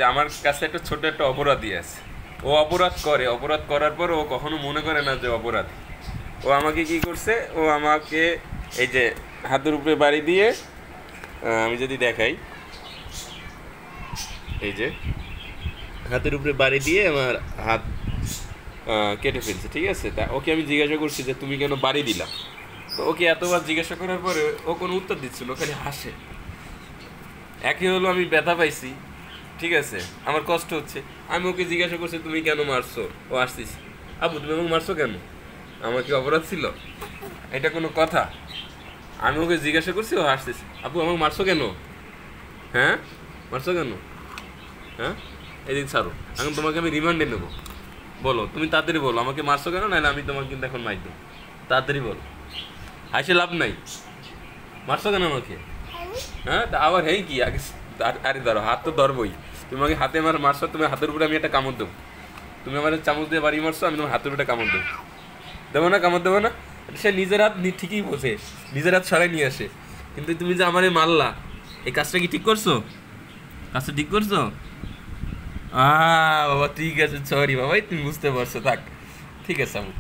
যে আমার কাছে একটা ছোট একটা অপরাধী আছে। ও অপরাধ করে, অপরাধ করার পর ও কখনো মনে করে না যে অপরাধী। ও আমাকে কি করছে, ও আমাকে এই যে হাতের উপরে বাড়ি দিয়ে, আমি যদি দেখাই, এই যে হাতের উপরে বাড়ি দিয়ে আমার হাত কেটে ফেলছে, ঠিক আছে। তা ওকে আমি জিজ্ঞাসা করছি যে তুমি কেন বাড়ি দিলা, তো ওকে এতবার জিজ্ঞাসা করার পরে ও কোনো উত্তর দিচ্ছিল, খালি হাসে। একই হলো আমি ব্যথা পাইছি, ঠিক আছে, আমার কষ্ট হচ্ছে। আমি ওকে জিজ্ঞাসা করছি তুমি কেন মারছো, ও আসছিস, আবু তুমি আমাকে মারছো কেন, আমার কি অপরাধ ছিল, এটা কোনো কথা? আমি ওকে জিজ্ঞাসা করছি, ও হাসতেছে, আপু আমাকে মারছো কেন, হ্যাঁ মারছো কেন, হ্যাঁ এদিন ছাড়ো, এখন তোমাকে আমি রিমান্ডে নেবো, বলো তুমি তাড়াতাড়ি বলো আমাকে মারছো কেন, নাহলে আমি তোমাকে কিন্তু এখন মাইর দেবো, তাড়াতাড়ি বলো, হাসে লাভ নাই, মারছো কেন আমাকে, হ্যাঁ তা আবার হ্যাঁ কি আগে, আরে ধরো হাত তো ধরবই, তুমি আমাকে হাতে মারছো, তুমি হাতের উপরে আমি একটা কামড় দেবো, তুমি আমার চামচ দিয়ে বাড়ি মারছো, আমি তোমার হাতের উপরে কামড় দেবো, দেবো না কামড় দেবো না? সে নিজের হাত ঠিকই বোঝে, নিজের হাত সরাই নিয়ে আসে, কিন্তু তুমি যে আমারে মারলা, এই কাজটা কি ঠিক করছো, কাজটা ঠিক করছো? বাবা ঠিক আছে, সরি বাবাই, তুমি বুঝতে পারছো, থাক, ঠিক আছে আপু।